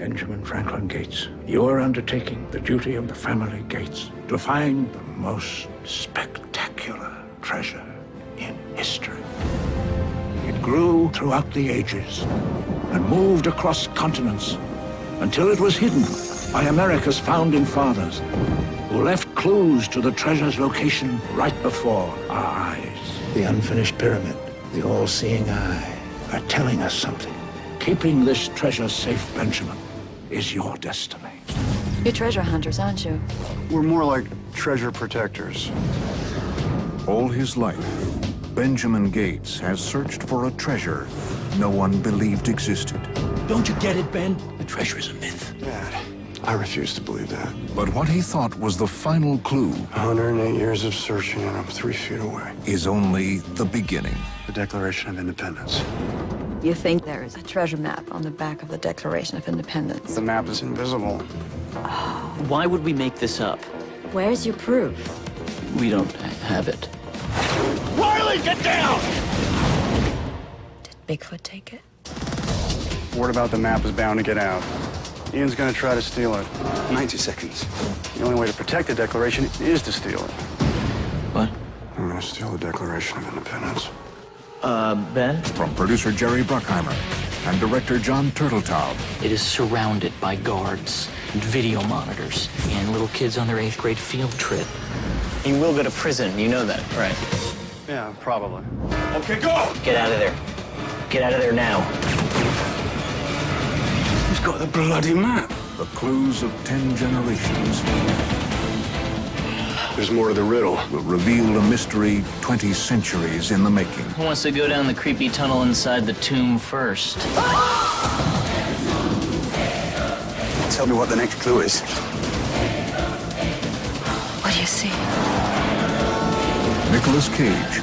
Benjamin Franklin Gates, you are undertaking the duty of the family Gates to find the most spectacular treasure in history. It grew throughout the ages and moved across continents until it was hidden by America's founding fathers, who left clues to the treasure's location right before our eyes. The unfinished pyramid, the all-seeing eye, are telling us something. Keeping this treasure safe, Benjamin, is your destiny. You're treasure hunters, aren't you? We're more like treasure protectors. All his life, Benjamin Gates has searched for a treasure no one believed existed. Don't you get it, Ben? The treasure is a myth. Dad, I refuse to believe that. But what he thought was the final clue 108 years of searching and I'm 3 feet away. is only the beginning. The Declaration of Independence. You think there is a treasure map on the back of the Declaration of Independence. The map is invisible. Why would we make this up? Where's your proof? We don't have it. Riley, get down! Did Bigfoot take it? Word about the map is bound to get out. Ian's gonna try to steal it. 90 seconds. The only way to protect the Declaration is to steal it. What? I'm gonna steal the Declaration of Independence. Ben? From producer Jerry Bruckheimer and director John Turteltaub. It is surrounded by guards and video monitors and little kids on their 8th grade field trip. You will go to prison, you know that, right? Yeah, probably. Okay, go! Get out of there. Get out of there now. He's got the bloody map. The clues of 10 generations There's more to the riddle. will reveal a mystery 20 centuries in the making. Who wants to go down the creepy tunnel inside the tomb first? Tell me what the next clue is. What do you see? Nicolas Cage.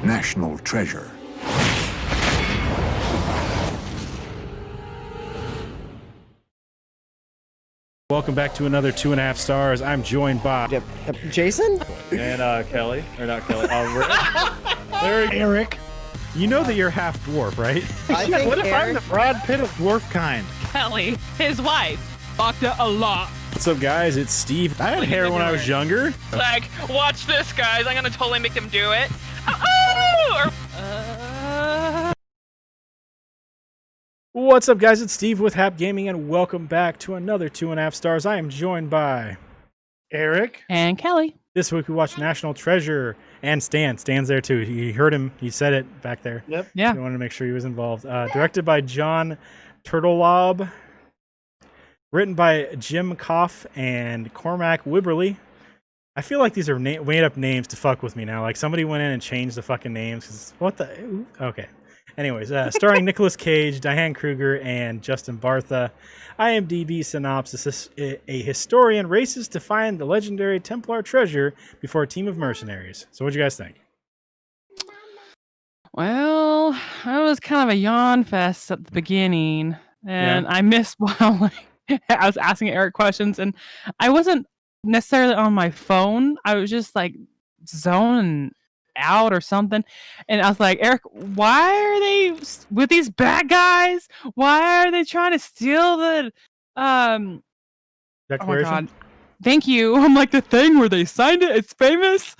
National Treasure. Welcome back to another 2.5 stars. I'm joined by Jason? and Kelly, or not Kelly. Eric. You know that you're half dwarf, right? I think What if I'm Eric, the Brad Pitt of dwarf kind? Kelly, his wife, fucked it a lot. What's up, guys? It's Steve. I had hair when I was younger. Like, watch this, guys. I'm gonna totally make him do it. Oh! What's up, guys? It's Steve with Hap Gaming, and welcome back to another 2.5 stars. I am joined by Eric and Kelly. This week we watched National Treasure, and Stan. Stan's there too. He heard him. He said it back there. Yep. Yeah. I wanted to make sure he was involved. Directed by John Turteltaub. Written by Jim Koff and Cormac Wibberley. I feel like these are made up names to fuck with me now. Like somebody went in and changed the fucking names. 'Cause what the? Okay. Anyways, starring Nicolas Cage, Diane Kruger, and Justin Bartha. IMDb synopsis: a historian races to find the legendary Templar treasure before a team of mercenaries. So what'd you guys think? Well, I was kind of a yawn fest at the beginning, and I missed while I was asking Eric questions, and I wasn't necessarily on my phone. I was just like zoning out or something, and I was like, Eric, why are they with these bad guys? Why are they trying to steal the Declaration? Oh my god, thank you. I'm like, the thing where they signed it, it's famous.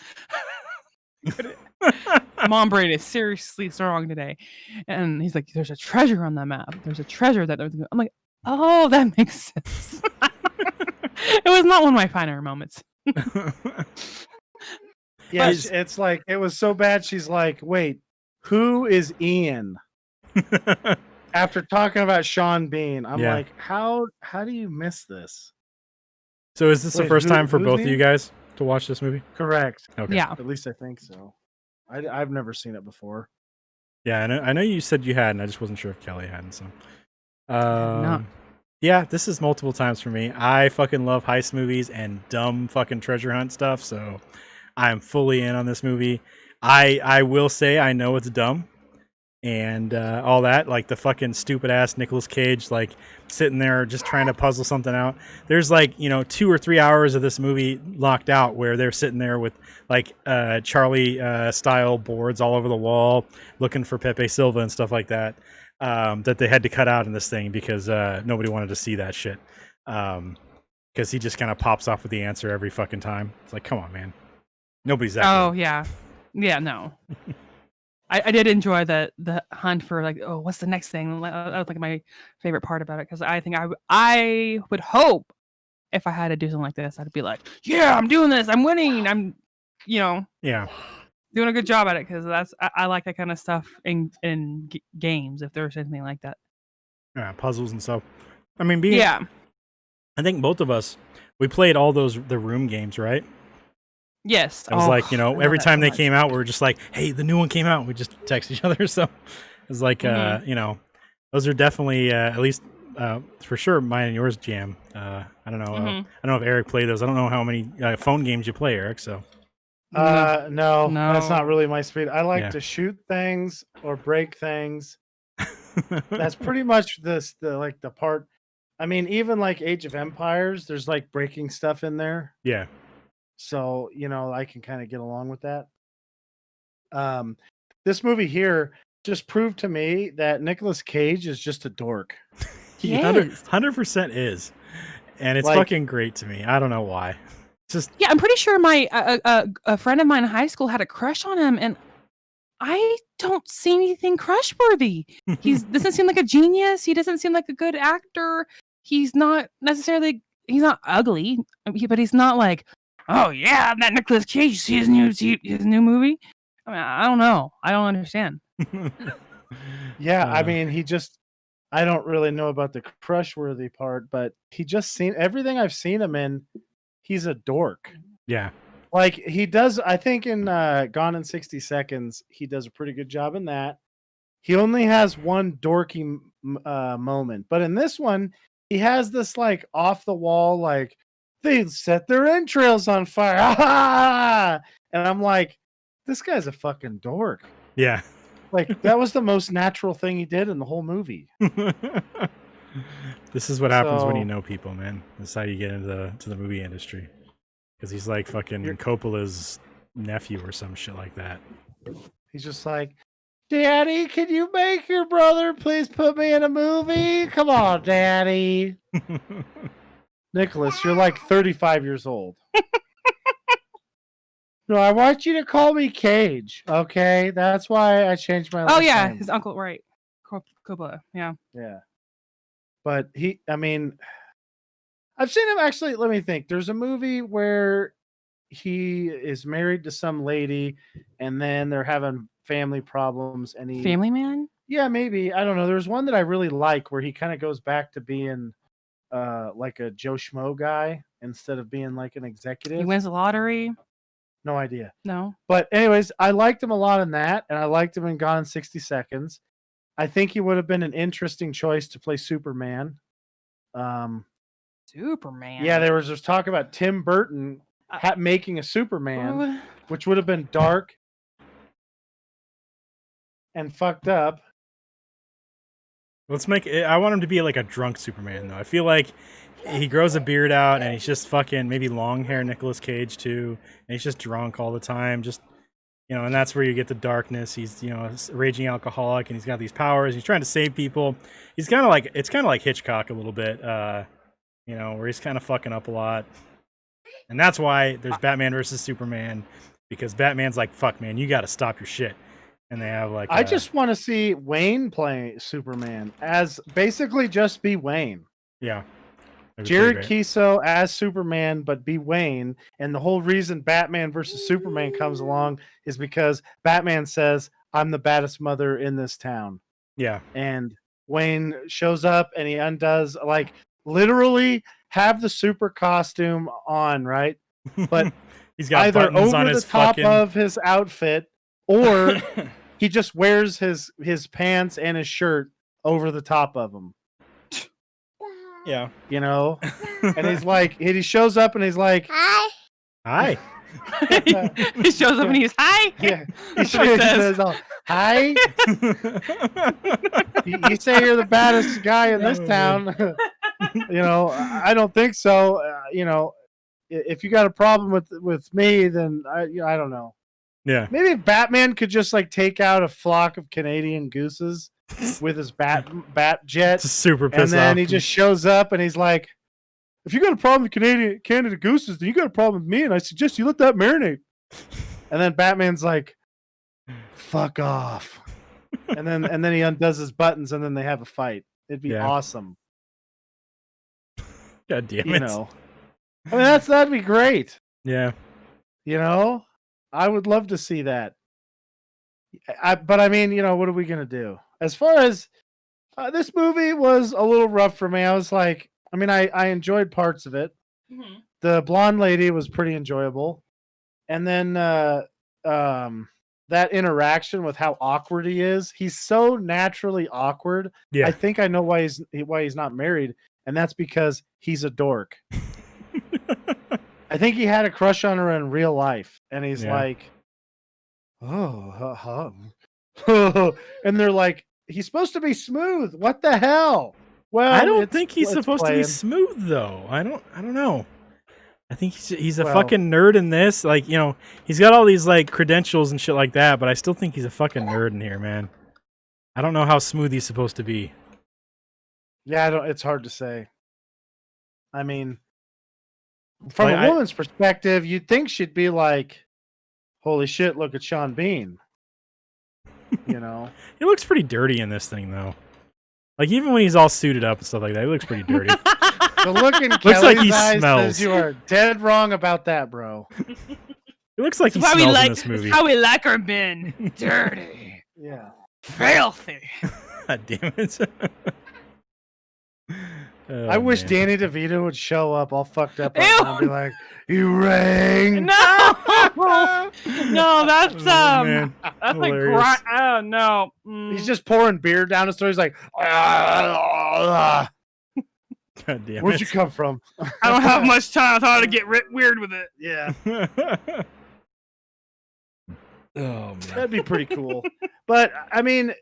Mom brain is seriously strong today, and he's like, there's a treasure on that map, there's a treasure that I'm like, oh, that makes sense. It was not one of my finer moments. yeah, it's like, it was so bad, she's like, wait, who is Ian? After talking about Sean Bean, I'm like, how do you miss this? So is this the first time for both of Ian? you guys to watch this movie? Correct. Okay. Yeah. At least I think so. I've never seen it before. Yeah, I know you said you had, and I just wasn't sure if Kelly hadn't. So, No. yeah, this is multiple times for me. I fucking love heist movies and dumb fucking treasure hunt stuff, so I'm fully in on this movie. I will say I know it's dumb, and all that, like the fucking stupid ass Nicolas Cage, like sitting there just trying to puzzle something out. There's like 2 or 3 hours of this movie locked out where they're sitting there with like Charlie style boards all over the wall, looking for Pepe Silva and stuff like that. That they had to cut out in this thing because nobody wanted to see that shit. Because he just kind of pops off with the answer every fucking time. It's like, come on, man. Nobody's that. Oh good. yeah, no. I did enjoy the hunt for like, oh, what's the next thing? That was like my favorite part about it because I think I would hope if I had to do something like this, I'd be like, yeah, I'm doing this, I'm winning, I'm doing a good job at it because I like that kind of stuff in games if there's anything like that. Yeah, puzzles and stuff. I mean, I think both of us, we played all the room games, right? Yes. It was like, every time they came out, we were just like, hey, the new one came out. We just text each other. So it was like, those are definitely, at least for sure, mine and yours jam. I don't know. I don't know if Eric played those. I don't know how many phone games you play, Eric. So. No, that's not really my speed. I like to shoot things or break things. That's pretty much the part. I mean, even like Age of Empires, there's like breaking stuff in there. Yeah. So, I can kind of get along with that. This movie here just proved to me that Nicolas Cage is just a dork. He 100% is. And it's fucking great to me. I don't know why. Just I'm pretty sure my a friend of mine in high school had a crush on him, and I don't see anything crush worthy. He doesn't seem like a genius. He doesn't seem like a good actor. He's not ugly, but he's not like, oh yeah, that Nicolas Cage. See his new movie. I mean, I don't know. I don't understand. I mean, I don't really know about the crush worthy part, but he just seen everything I've seen him in. He's a dork. Yeah. Like he does, I think in Gone in 60 Seconds, he does a pretty good job in that. He only has one dorky moment, but in this one, he has this like off the wall, like they set their entrails on fire. And I'm like, this guy's a fucking dork. Yeah. Like that was the most natural thing he did in the whole movie. This is what happens when you know people, man. That's how you get into the movie industry. Because he's like fucking Coppola's nephew or some shit like that. He's just like, Daddy, can you make your brother please put me in a movie? Come on, Daddy. Nicholas, you're like 35 years old. No, I want you to call me Cage, okay? That's why I changed my last name. His uncle, right. Coppola, yeah. Yeah. But I've seen him actually, let me think. There's a movie where he is married to some lady and then they're having family problems and Family Man? Yeah, maybe. I don't know. There's one that I really like where he kind of goes back to being like a Joe Schmo guy instead of being like an executive. He wins the lottery. No idea. No. But anyways, I liked him a lot in that, and I liked him in Gone in 60 Seconds. I think he would have been an interesting choice to play Superman. Superman? Yeah, there was talk about Tim Burton making a Superman, which would have been dark and fucked up. Let's make it. I want him to be like a drunk Superman, though. I feel like he grows a beard out and he's just fucking maybe long hair Nicolas Cage too, and he's just drunk all the time. Just and that's where you get the darkness. He's a raging alcoholic and he's got these powers. He's trying to save people. He's kind of like Hitchcock a little bit, where he's kind of fucking up a lot. And that's why there's Batman versus Superman, because Batman's like, fuck man, you got to stop your shit. And they have like I just want to see Wayne play Superman as basically just be Wayne. Yeah. Jared Keeso as Superman, but be Wayne. And the whole reason Batman versus Superman comes along is because Batman says, I'm the baddest mother in this town. Yeah. And Wayne shows up and he undoes, like, literally have the super costume on, right? But he's got either over on the his top of his outfit or he just wears his pants and his shirt over the top of them. Yeah. And he's like, he shows up and he's like, hi. Hi. He shows up and he's hi. Yeah, That's what he says. "Hi." You say you're the baddest guy in this town. I don't think so. If you got a problem with me, then I don't know. Yeah. Maybe Batman could just like take out a flock of Canadian gooses with his bat jet, Just super pissed and then off. he just shows up and he's like, "If you got a problem with Canada gooses, then you got a problem with me, and I suggest you let that marinate." And then Batman's like, "Fuck off," and then he undoes his buttons, and then they have a fight. It'd be awesome. God damn You it. know, I mean that'd be great. Yeah. I would love to see that. But I mean, what are we gonna do? As far as this movie was a little rough for me. I was like, I mean, I enjoyed parts of it. Mhm. The blonde lady was pretty enjoyable, and then that interaction with how awkward he is. He's so naturally awkward. Yeah. I think I know why he's not married, and that's because he's a dork. I think he had a crush on her in real life, and he's like, "Oh, and they're like, he's supposed to be smooth. What the hell?" Well, I don't think he's supposed to be playing. smooth though. I don't know. I think he's a Well- fucking nerd in this. Like, he's got all these like credentials and shit like that, but I still think he's a fucking nerd in here, man. I don't know how smooth he's supposed to be. Yeah, it's hard to say. I mean, from Like, a woman's perspective, you'd think she'd be like, "Holy shit, look at Sean Bean." He looks pretty dirty in this thing though. Like even when he's all suited up and stuff like that, he looks pretty dirty. The look in Looks Kelly's like he eyes smells. says you are dead wrong about that, bro. It looks like he That's smells in this movie. how we like our men. Dirty. Yeah. Filthy. God damn it. Oh, I wish man. Danny DeVito would show up all fucked up Ew. right now and be like, "You rang." No. No, that's Oh, man. that's like Hilarious. oh no. Mm. He's just pouring beer down his throat. He's like, God damn "Where'd it. you come from?" I don't have much time. I thought I'd get weird with it. Yeah, Oh man. that'd be pretty cool. But I mean,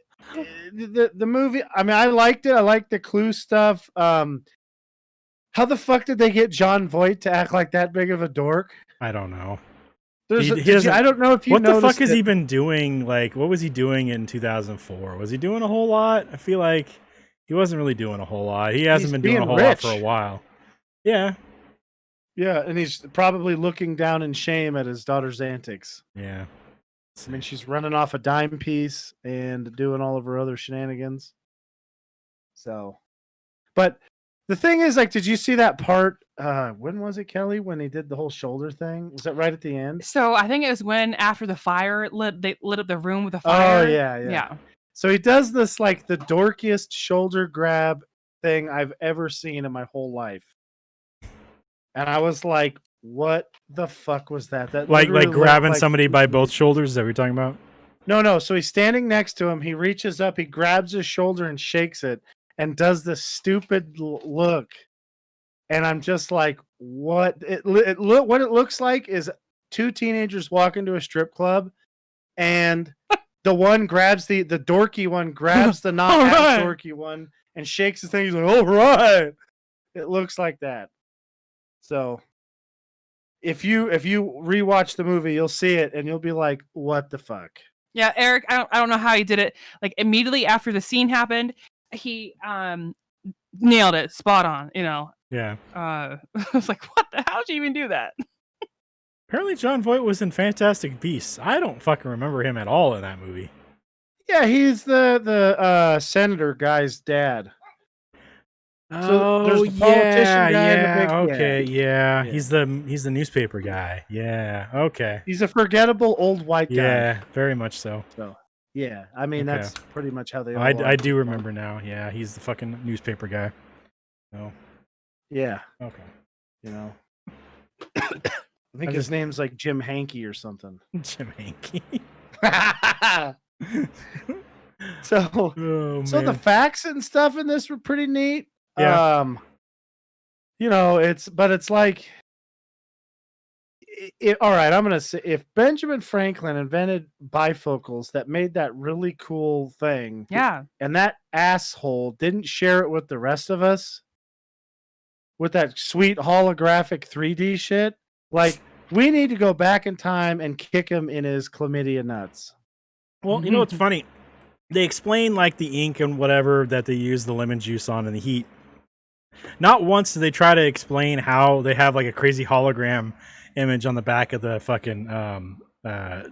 the movie. I mean, I liked it. I liked the Clue stuff. How the fuck did they get John Voight to act like that big of a dork? I don't know. There's He doesn't- I don't know if you What the fuck noticed has it. he been doing? Like, what was he doing in 2004? Was he doing a whole lot? I feel like he wasn't really doing a whole lot. He hasn't He's been doing a being whole lot rich. for a while. Yeah. Yeah, and he's probably looking down in shame at his daughter's antics. Yeah. I mean, she's running off a dime piece and doing all of her other shenanigans. So, but the thing is, like, did you see that part? When was it, Kelly? When he did the whole shoulder thing? Was that right at the end? So I think it was when after the fire they lit up the room with the Oh fire. yeah. So he does this like the dorkiest shoulder grab thing I've ever seen in my whole life, and I was like, "What the fuck was that?" That Like literally looked grabbing like- somebody by both shoulders. Is that what you're talking about? No. So he's standing next to him. He reaches up, he grabs his shoulder and shakes it, and does this stupid look. And I'm just like, what? What it looks like is two teenagers walk into a strip club, and the one grabs the dorky one grabs the not as Alright. dorky one and shakes his thing. He's like, "All right." It looks like that. So if you rewatch the movie, you'll see it and you'll be like, "What the fuck?" Yeah, Eric, I don't know how he did it. Like immediately after the scene happened, he nailed it, spot on. Yeah. I was like, what the hell did you even do that? Apparently, John Voight was in Fantastic Beasts. I don't fucking remember him at all in that movie. Yeah, he's the senator guy's dad. So there's the politician guy and the big- okay, yeah. Yeah. He's the newspaper guy. Yeah, okay. He's a forgettable old white guy. Yeah, very much so. So yeah, I mean Okay. that's pretty much how they. All I are. do remember now. Yeah, he's the fucking newspaper guy. Oh, Yeah, okay. I think his name's like Jim Hankey or something. Jim Hankey. so Oh, so the man. facts and stuff in this were pretty neat. Yeah. It's like all right, I'm gonna say if Benjamin Franklin invented bifocals that made that really cool thing, Yeah. and that asshole didn't share it with the rest of us with that sweet holographic 3D shit, like we need to go back in time and kick him in his chlamydia nuts. Well, you know what's funny? They explain like the ink and whatever that they use the lemon juice on and the heat. Not once do they try to explain how they have like a crazy hologram image on the back of the fucking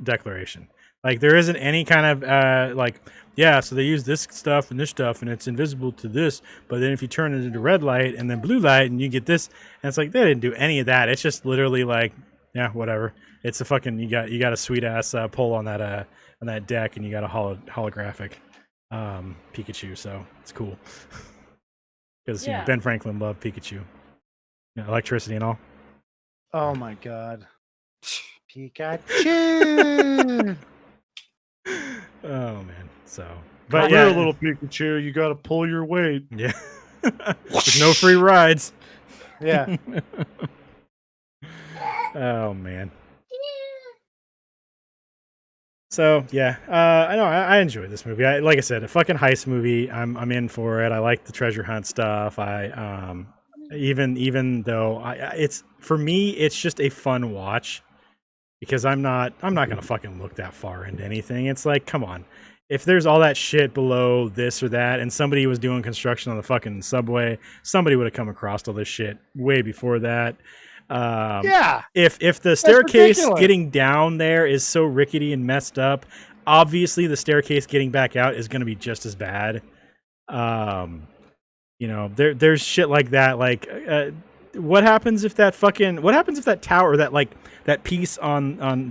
Declaration. Like there isn't any kind of like, yeah, so they use this stuff and it's invisible to this, but then if you turn it into red light and then blue light and you get this, and it's like they didn't do any of that. It's just literally like, yeah, whatever. It's a fucking you got a sweet ass pull on that deck, and you got a holographic Pikachu, so it's cool. Because you know, Ben Franklin loved Pikachu, you know, electricity and all. Oh my god, Pikachu! Oh man, so but Come yeah, here, little Pikachu, you got to pull your weight. Yeah, there's no free rides. Yeah. Oh man. So yeah, I know I enjoy this movie. Like I said, a fucking heist movie. I'm in for it. I like the treasure hunt stuff. Even though it's for me, it's just a fun watch because I'm not gonna fucking look that far into anything. It's like, come on, if there's all that shit below this or that, and somebody was doing construction on the fucking subway, somebody would have come across all this shit way before that. Yeah. If the staircase getting down there is so rickety and messed up, obviously the staircase getting back out is going to be just as bad. You know, there's shit like that. Like, what happens if that tower, that piece on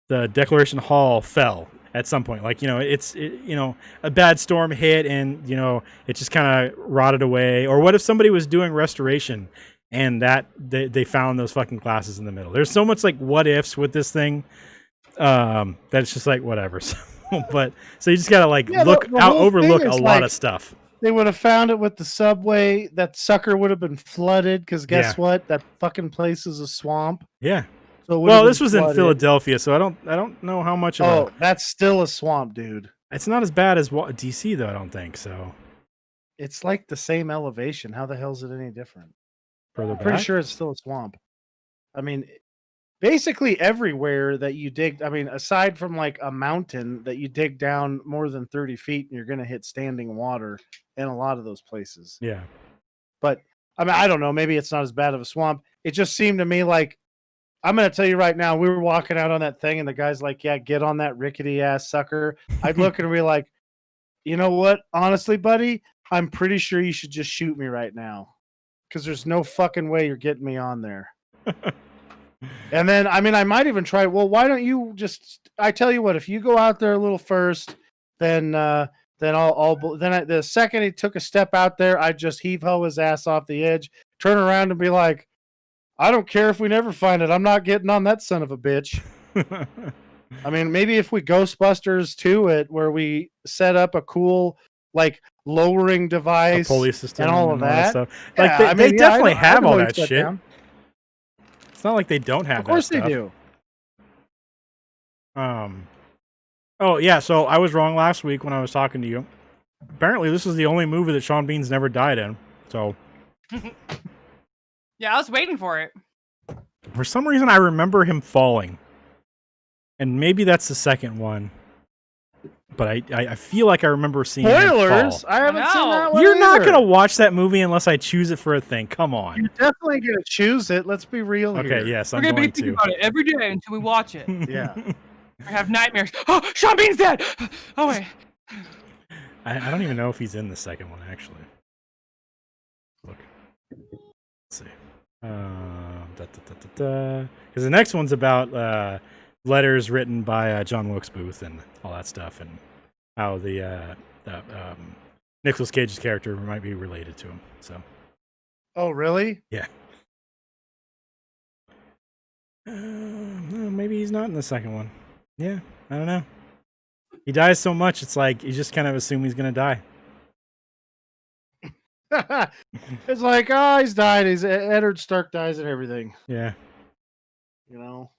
the Declaration Hall fell at some point? Like, you know, you know, a bad storm hit and, you know, it just kind of rotted away. Or what if somebody was doing restoration and that they found those fucking glasses in the middle? There's so much like what ifs with this thing that it's just like whatever. So you just gotta like overlook a lot of stuff. They would have found it with the subway. That sucker would have been flooded because guess what? That fucking place is a swamp. Yeah. So well, this was in Philadelphia, so I don't know how much. That's still a swamp, dude. It's not as bad as DC though. I don't think so. It's like the same elevation. How the hell is it any different? Further I'm pretty sure it's still a swamp. I mean, basically everywhere that you dig, I mean, aside from like a mountain that you dig down more than 30 feet and you're going to hit standing water in a lot of those places. Yeah. But I mean, I don't know. Maybe it's not as bad of a swamp. It just seemed to me like, I'm going to tell you right now, we were walking out on that thing and the guy's like, yeah, get on that rickety ass sucker. I'd look and be like, you know what? Honestly, buddy, I'm pretty sure you should just shoot me right now. Because there's no fucking way you're getting me on there. And then, I mean, I might even try. Well, why don't you just? I tell you what, if you go out there a little first, then the second he took a step out there, I'd just heave ho his ass off the edge, turn around and be like, I don't care if we never find it. I'm not getting on that son of a bitch. I mean, maybe if we Ghostbusters to it, where we set up a cool like lowering device, a pulley system, and all of that stuff. Like yeah, they definitely have all that shit. Down. It's not like they don't have. Of course that they do. Oh yeah. So I was wrong last week when I was talking to you. Apparently, this is the only movie that Sean Bean's never died in. So. Yeah, I was waiting for it. For some reason, I remember him falling, and maybe that's the second one. But I feel like I remember seeing spoilers. Fall. I haven't seen that one. You're not gonna watch that movie unless I choose it for a thing. Come on. You're definitely gonna choose it. Let's be real. Okay. Here. Yes, we're gonna be thinking about it every day until we watch it. Yeah. I have nightmares. Oh, Sean Bean's dead. Oh wait. I don't even know if he's in the second one actually. Look. Let's see. Because the next one's about letters written by John Wilkes Booth and all that stuff, and how the Nicolas Cage's character might be related to him. So. Oh really? Yeah. Maybe he's not in the second one. Yeah, I don't know. He dies so much, it's like you just kind of assume he's gonna die. It's like, oh, he's died. He's Eddard Stark dies and everything. Yeah. You know.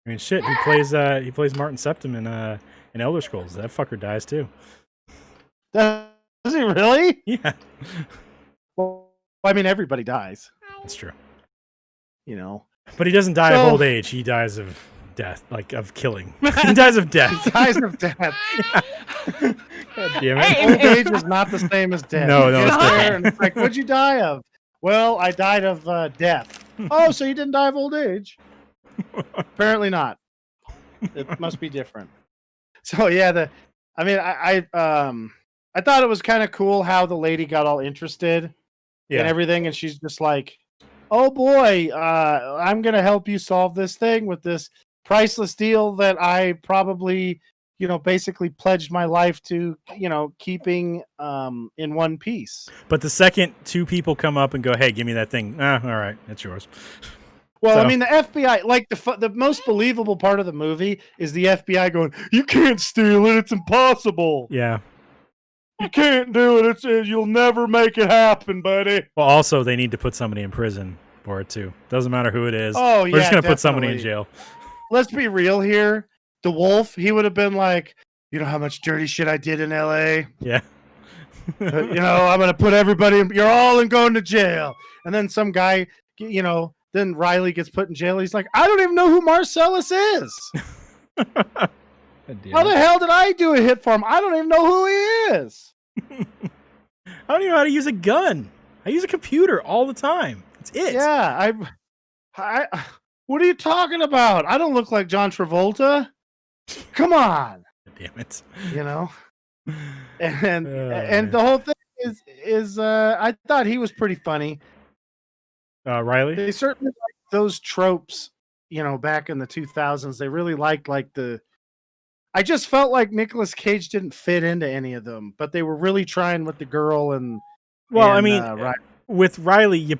I mean, shit. He plays Martin Septim in Elder Scrolls. That fucker dies too. Does he really? Yeah, Well, I mean, everybody dies. that's true. You know. But he doesn't die of old age. He dies of death, like of killing. He dies of death. He dies of death. God damn it. Old age is not the same as death. No, You it's get there different. and it's like, what'd you die of? Well, I died of death. Oh, so you didn't die of old age? Apparently not. It must be different. So yeah, I thought it was kind of cool how the lady got all interested and everything, and she's just like, "Oh boy, I'm gonna help you solve this thing with this priceless deal that I probably, basically pledged my life to, keeping in one piece." But the second two people come up and go, "Hey, give me that thing," all right, it's yours. Well, So- I mean, the FBI, like the most believable part of the movie is the FBI going, "You can't steal it; it's impossible. Yeah. You can't do it. You'll never make it happen, buddy." Well, also they need to put somebody in prison for it too. Doesn't matter who it is. Oh, We're just yeah, gonna put somebody in definitely. jail. Let's be real here. The Wolf, he would have been like, "You know how much dirty shit I did in L.A. Yeah. I'm gonna put everybody. You're all going to jail." And then some guy, then Riley gets put in jail. He's like, "I don't even know who Marcellus is. How the hell did I do a hit for him? I don't even know who he is." I don't even know how to use a gun. I use a computer all the time. It's it. Yeah, I. What are you talking about? I don't look like John Travolta. Come on, Damn it. and the whole thing is I thought he was pretty funny. Riley? They certainly like those tropes, back in the 2000s. They really liked I just felt like Nicolas Cage didn't fit into any of them, but they were really trying with the girl and. Well, and, I mean, Riley. with Riley, you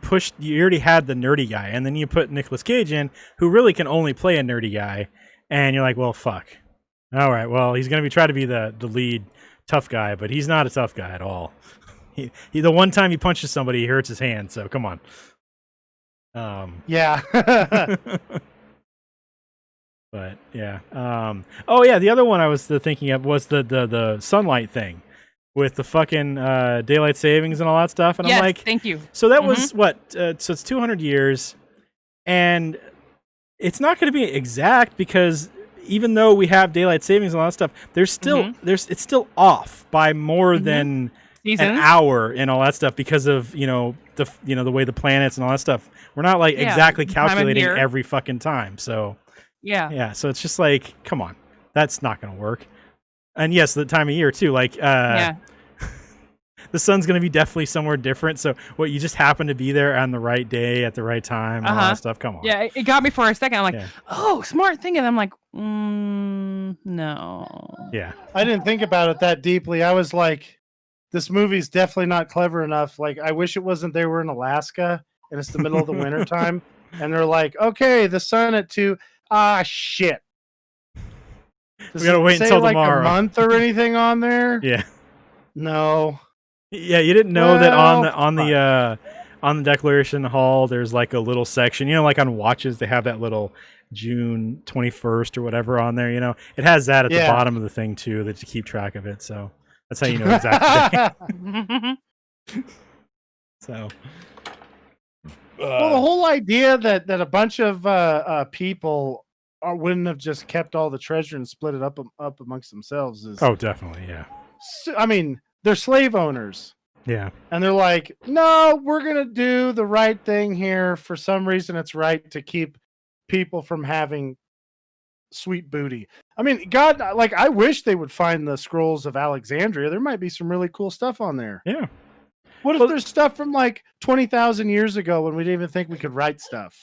already had the nerdy guy, and then you put Nicolas Cage in, who really can only play a nerdy guy, and you're like, well, fuck. All right, well, he's going to try to be the lead tough guy, but he's not a tough guy at all. He the one time he punches somebody, he hurts his hand, so come on. Yeah. But yeah. Oh yeah, the other one I was thinking of was the sunlight thing with the fucking daylight savings and all that stuff, and Yes, I'm like, thank you. So that was what? So it's 200 years, and it's not going to be exact because even though we have daylight savings and all that stuff, there's still it's still off by more than Seasons. an hour and all that stuff because of the way the planets and all that stuff. We're not like exactly time of calculating year. every fucking time. So Yeah. so it's just like, come on, that's not going to work. And yes, the time of year too. Like the sun's going to be definitely somewhere different. So what, you just happen to be there on the right day at the right time and all that stuff. Come on. Yeah, it got me for a second. I'm like, Yeah. oh, smart thing. And I'm like, no. Yeah. I didn't think about it that deeply. I was like, this movie's definitely not clever enough. Like, I wish it wasn't they were in Alaska and it's the middle of the winter time. And they're like, okay, the sun at 2. Ah, shit. Does We gotta it wait say, until like, tomorrow. a month or anything on there? Yeah. No. Yeah, you didn't know that Well, on the Declaration Hall there's like a little section, like on watches they have that little June 21st or whatever on there, It has that at the bottom of the thing too, that you keep track of it, so that's how you know exactly. So Well, the whole idea that a bunch of people wouldn't have just kept all the treasure and split it up amongst themselves is. Oh, definitely, yeah. I mean, they're slave owners. Yeah. And they're like, no, we're going to do the right thing here. For some reason, it's right to keep people from having sweet booty. I mean, God, like, I wish they would find the scrolls of Alexandria. There might be some really cool stuff on there. Yeah. What if there's stuff from like 20,000 years ago when we didn't even think we could write stuff?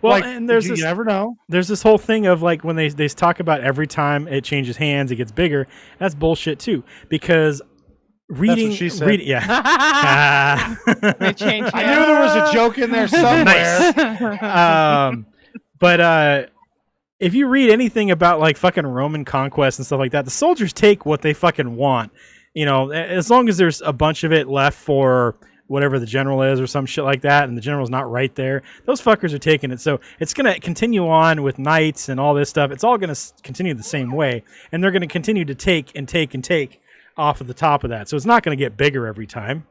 Well, like, and there's you this, never know. There's this whole thing of like when they talk about every time it changes hands, it gets bigger. That's bullshit too, because reading, That's what she said. yeah. They changed I knew there was a joke in there somewhere. But if you read anything about like fucking Roman conquest and stuff like that, the soldiers take what they fucking want. As long as there's a bunch of it left for whatever the general is or some shit like that, and the general's not right there. Those fuckers are taking it. So it's going to continue on with knights and all this stuff. It's all going to continue the same way, and they're going to continue to take and take and take off of the top of that. So it's not going to get bigger every time.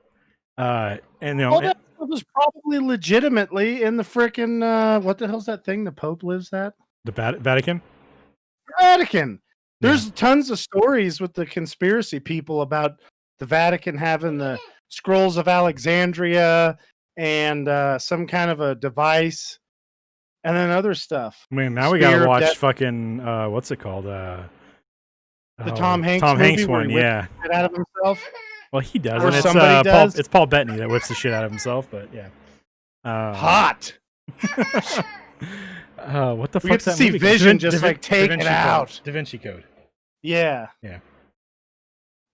And all that stuff was probably legitimately in the frickin' what the hell's that thing the Pope lives at? The Vatican? Vatican. There's tons of stories with the conspiracy people about the Vatican having the scrolls of Alexandria and some kind of a device, and then other stuff. I mean, now we gotta watch fucking what's it called? The Tom Hanks one, yeah. It out of himself. Well, he does, or and it's Paul Bettany that whips the shit out of himself. But yeah, hot. What the fuck? We get to see Vision just like take it out. Da Vinci Code. Yeah. Yeah.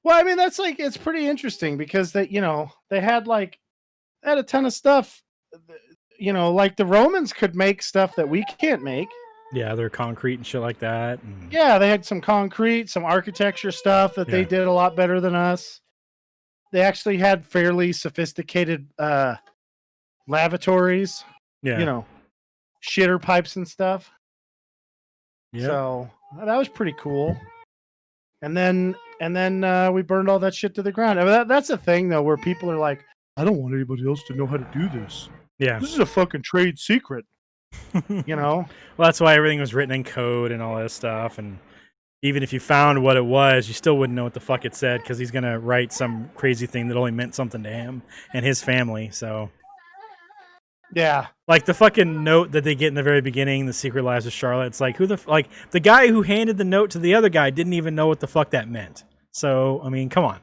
Well, I mean, that's like, it's pretty interesting because they had a ton of stuff, like the Romans could make stuff that we can't make. Yeah, they're concrete and shit like that. And... yeah, they had some concrete, some architecture stuff that they did a lot better than us. They actually had fairly sophisticated lavatories. Yeah. Shitter pipes and stuff. Yeah. So that was pretty cool. And then we burned all that shit to the ground. I mean, that's a thing though, where people are like, I don't want anybody else to know how to do this. Yeah. This is a fucking trade secret. Well, that's why everything was written in code and all this stuff. And even if you found what it was, you still wouldn't know what the fuck it said because he's gonna write some crazy thing that only meant something to him and his family. So yeah, like the fucking note that they get in the very beginning, the Secret Lives of Charlotte. It's like the guy who handed the note to the other guy didn't even know what the fuck that meant. So I mean, come on.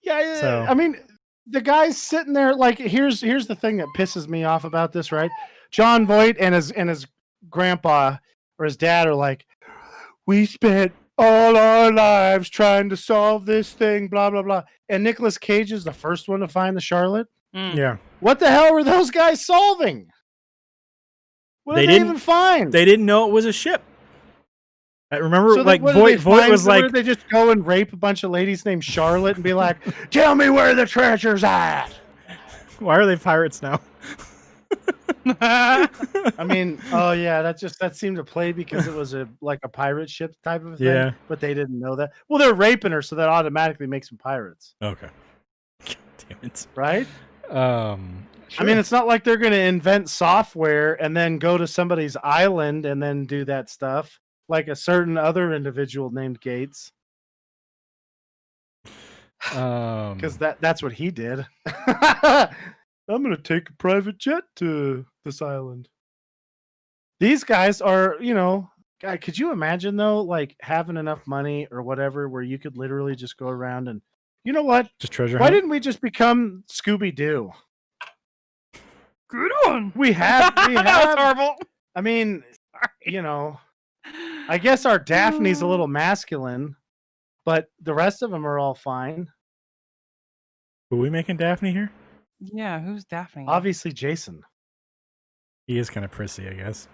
Yeah, so, I mean, the guy's sitting there like here's the thing that pisses me off about this, right? John Voight and his grandpa or his dad are like, we spent all our lives trying to solve this thing, blah blah blah. And Nicolas Cage is the first one to find the Charlotte. Yeah. What the hell were those guys solving? What did they even find? They didn't know it was a ship. I remember, so Voight was like, did they just go and rape a bunch of ladies named Charlotte and be like, "Tell me where the treasure's at." Why are they pirates now? I mean, oh yeah, that seemed to play because it was a pirate ship type of thing. Yeah. But they didn't know that. Well, they're raping her, so that automatically makes them pirates. Okay. Damn it. Right? Sure. I mean, it's not like they're going to invent software and then go to somebody's island and then do that stuff like a certain other individual named Gates. Because that's what he did. I'm going to take a private jet to this island. These guys are, God, could you imagine though, like having enough money or whatever where you could literally just go around and, you know what? Just treasure Why hunt? didn't we just become Scooby-Doo? Good one. We have. That was horrible. I mean, I guess our Daphne's a little masculine, but the rest of them are all fine. Were we making Daphne here? Yeah, who's Daphne? Obviously, Jason. He is kind of prissy, I guess.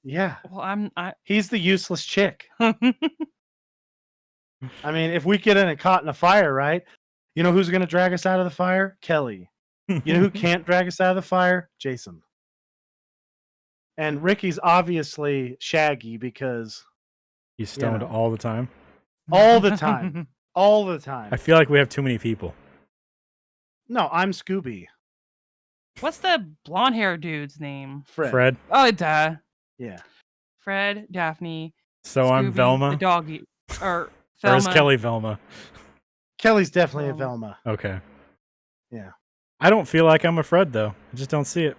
Yeah. Well, He's the useless chick. I mean, if we get in and caught in a fire, right? You know who's going to drag us out of the fire? Kelly. You know who can't drag us out of the fire? Jason. And Ricky's obviously Shaggy because he's stoned all the time. All the time. All the time. I feel like we have too many people. No, I'm Scooby. What's the blonde hair dude's name? Fred. Oh, duh. Yeah. Fred, Daphne. So Scooby, I'm Velma. The doggy. Or Velma. Or is Kelly Velma? Kelly's definitely a Velma. Okay. Yeah. I don't feel like I'm a Fred, though. I just don't see it.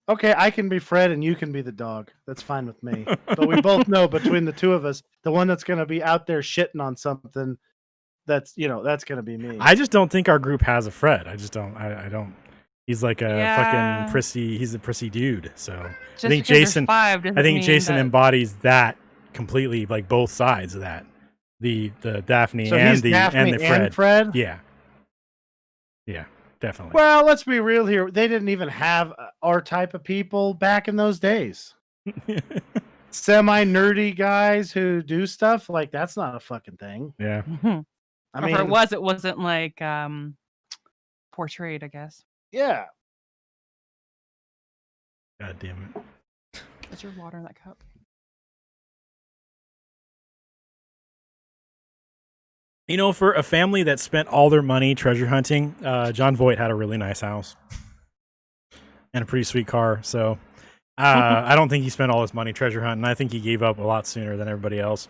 Okay, I can be Fred and you can be the dog. That's fine with me. But we both know between the two of us, the one that's going to be out there shitting on something, that's going to be me. I just don't think our group has a Fred. I just don't. I don't. He's like a fucking prissy. He's a prissy dude. So just I think Jason. I think Jason embodies that completely, like both sides of that. The Daphne so and the Daphne and the Fred. And Fred. Yeah. Yeah. Definitely. Well, let's be real here. They didn't even have our type of people back in those days. Semi-nerdy guys who do stuff like that's not a fucking thing. Yeah. I mean, if it wasn't like portrayed, I guess. Yeah. God damn it. Is there water in that cup? You know, for a family that spent all their money treasure hunting, John Voight had a really nice house and a pretty sweet car. So I don't think he spent all his money treasure hunting. I think he gave up a lot sooner than everybody else.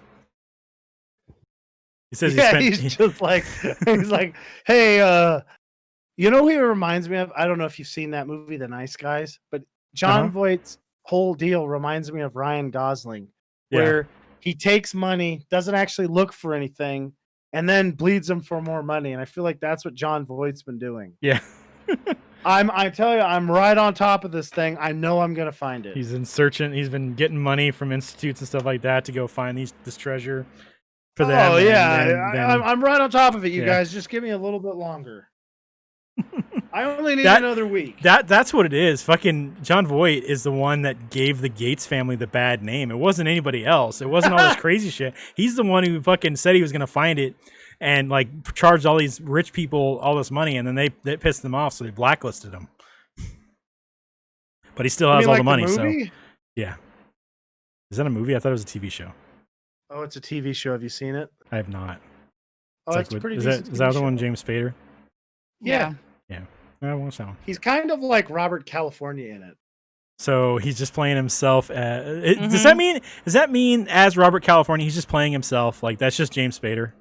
He says he's just like, he's like, hey, you know who he reminds me of? I don't know if you've seen that movie, The Nice Guys, but John Voight's whole deal reminds me of Ryan Gosling, where he takes money, doesn't actually look for anything, and then bleeds them for more money. And I feel like that's what John Voight's been doing. Yeah. I tell you, I'm right on top of this thing. I know I'm gonna find it. He's been getting money from institutes and stuff like that to go find this treasure for them. Oh yeah, I'm right on top of it, you guys. Just give me a little bit longer. I only need another week. That's what it is. Fucking John Voight is the one that gave the Gates family the bad name. It wasn't anybody else. It wasn't all this crazy shit. He's the one who fucking said he was gonna find it and like charged all these rich people all this money, and then they pissed them off, so they blacklisted him. But he still has all the money. So yeah, is that a movie? I thought it was a TV show. Oh, it's a TV show. Have you seen it? I have not. Oh, that's pretty. Is that the one James Spader? Yeah. Yeah. I won't sound. He's kind of like Robert California in it. So he's just playing himself. Does that mean as Robert California, he's just playing himself? Like that's just James Spader?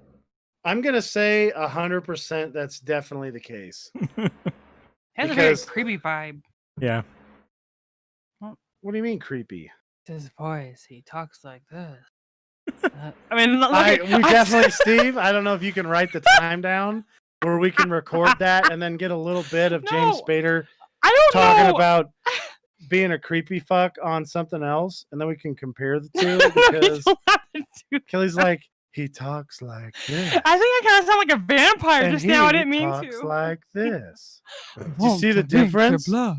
I'm gonna say 100%. That's definitely the case. Has a very creepy vibe. Yeah. What do you mean creepy? His voice. He talks like this. I mean, we definitely, Steve. I don't know if you can write the time down where we can record that and then get a little bit of James Spader talking about being a creepy fuck on something else, and then we can compare the two because Kelly's like, he talks like this. I think I kind of sound like a vampire and just now. I didn't mean talks to. Like this. Do you see the difference? What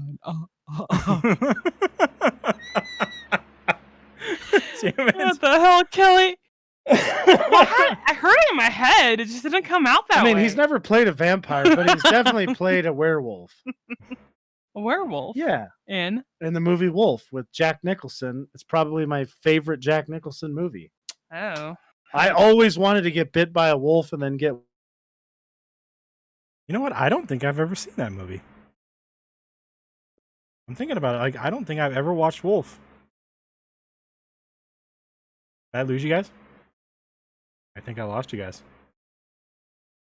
the hell, Kelly? I heard it in my head. It just didn't come out that way. I mean, he's never played a vampire, but he's definitely played a werewolf. A werewolf? Yeah. In the movie Wolf with Jack Nicholson. It's probably my favorite Jack Nicholson movie. Oh. I always wanted to get bit by a wolf and then get... You know what? I don't think I've ever seen that movie. I'm thinking about it. Like, I don't think I've ever watched Wolf. Did I lose you guys? I think I lost you guys.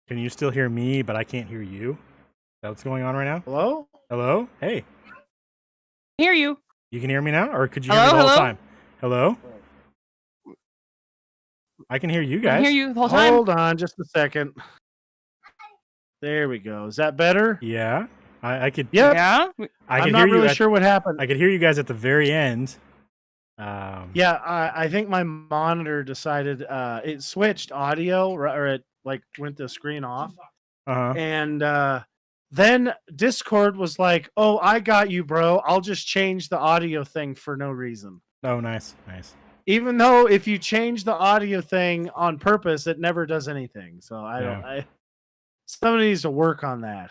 Can you still hear me, but I can't hear you? Is that what's going on right now? Hello? Hello? Hey. Hear you. You can hear me now? Or could you hear me the whole time? Hello? I can hear you guys. I can hear you the whole time. Hold on just a second. There we go. Is that better? Yeah. I could. Yep. Yeah. I'm not really sure what happened. I could hear you guys at the very end. Yeah, I think my monitor decided it switched audio, or it like went the screen off. And then Discord was like, "Oh, I got you, bro. I'll just change the audio thing for no reason." Oh, nice. Even though if you change the audio thing on purpose, it never does anything. So somebody needs to work on that.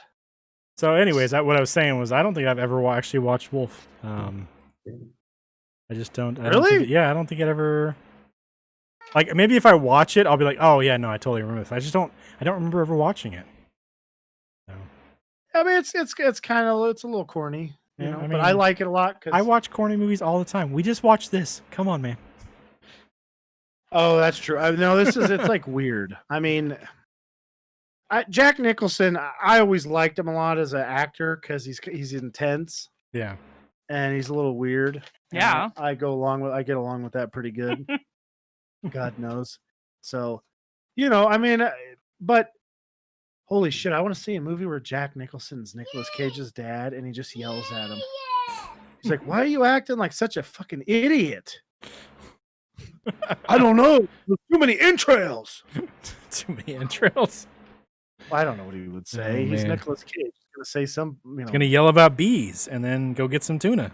So, anyways, what I was saying was, I don't think I've ever actually watched Wolf. I just don't. I Really? I don't think it ever. Like, maybe if I watch it, I'll be like, "Oh yeah, no, I totally remember this." I don't remember ever watching it. So. I mean, it's kind of it's a little corny, you know, but I like it a lot. I watch corny movies all the time. We just watched this. Come on, man. Oh, that's true. No, it's like weird. I mean, Jack Nicholson, I always liked him a lot as an actor because he's intense. Yeah. And he's a little weird. Yeah. I get along with that pretty good. God knows. So, you know, I mean, but holy shit, I want to see a movie where Jack Nicholson's Nicolas Cage's dad and he just yells at him. He's like, "Why are you acting like such a fucking idiot?" I don't know. There's too many entrails. Too many entrails. Well, I don't know what he would say. He's Nicolas Cage. He's gonna say some. He's gonna yell about bees and then go get some tuna.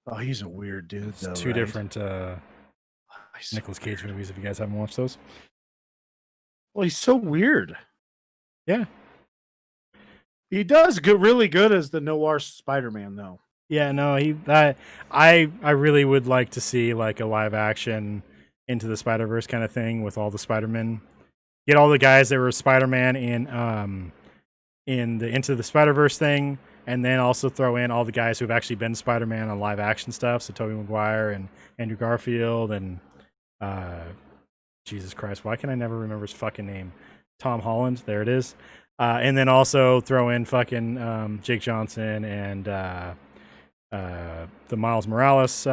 Oh, he's a weird dude. Though, two different Nicolas Cage movies. If you guys haven't watched those. Well, he's so weird. Yeah. He does good, really good as the noir Spider-Man, though. Yeah, no, I really would like to see like a live action Into the Spider-Verse kind of thing with all the Spider-Men. Get all the guys that were Spider-Man in the Into the Spider-Verse thing, and then also throw in all the guys who've actually been Spider-Man on live action stuff. So Tobey Maguire and Andrew Garfield and Jesus Christ, why can I never remember his fucking name? Tom Holland, there it is. And then also throw in fucking Jake Johnson and the Miles Morales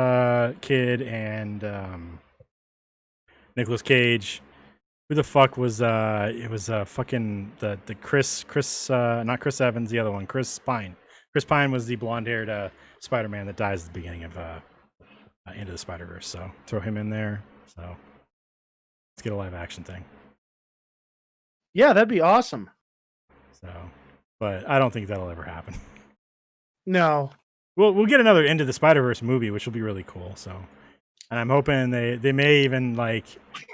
kid and Nicolas Cage. Who the fuck was it was fucking the Chris not Chris Evans, the other one, Chris Pine. Chris Pine was the blonde-haired Spider-Man that dies at the beginning of Into the Spider-Verse. So throw him in there. So let's get a live action thing. Yeah, that'd be awesome. So, but I don't think that'll ever happen. No. We'll get another Into the Spider-Verse movie, which will be really cool. So, and I'm hoping they may even like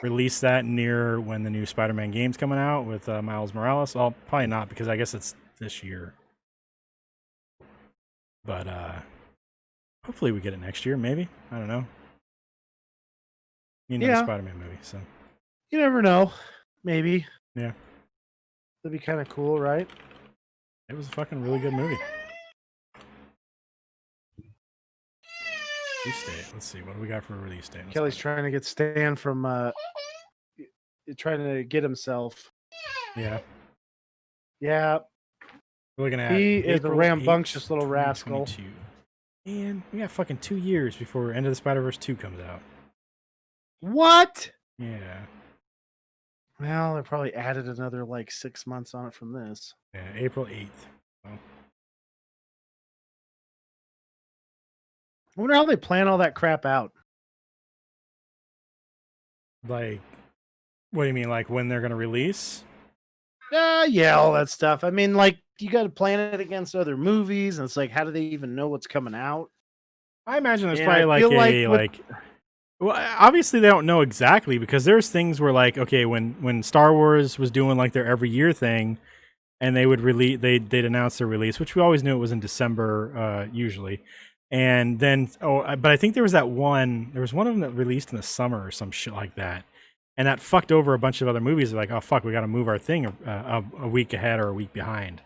release that near when the new Spider-Man game's coming out with Miles Morales. Well, probably not because I guess it's this year. But hopefully we get it next year. Maybe, I don't know. You know, the Spider-Man movie. So you never know. Maybe. Yeah. That'd be kind of cool, right? It was a fucking really good movie. Release date. Let's see. What do we got for a release date? Kelly's trying to get Stan from trying to get himself. Yeah. Yeah. We're looking at he is a rambunctious 8th, little rascal. And we got fucking 2 years before End of the Spider-Verse 2 comes out. What? Yeah. Well, they probably added another like 6 months on it from this. Yeah, April 8th. Oh. I wonder how they plan all that crap out. Like, what do you mean? Like when they're going to release? Yeah, all that stuff. I mean, like, you got to plan it against other movies, and it's like, how do they even know what's coming out? I imagine there's probably well, obviously they don't know exactly because there's things where like, okay, when Star Wars was doing like their every year thing, and they would they'd announce their release, which we always knew it was in December usually. And then, but I think there was one of them that released in the summer or some shit like that. And that fucked over a bunch of other movies. They're like, oh, fuck, we got to move our thing a week ahead or a week behind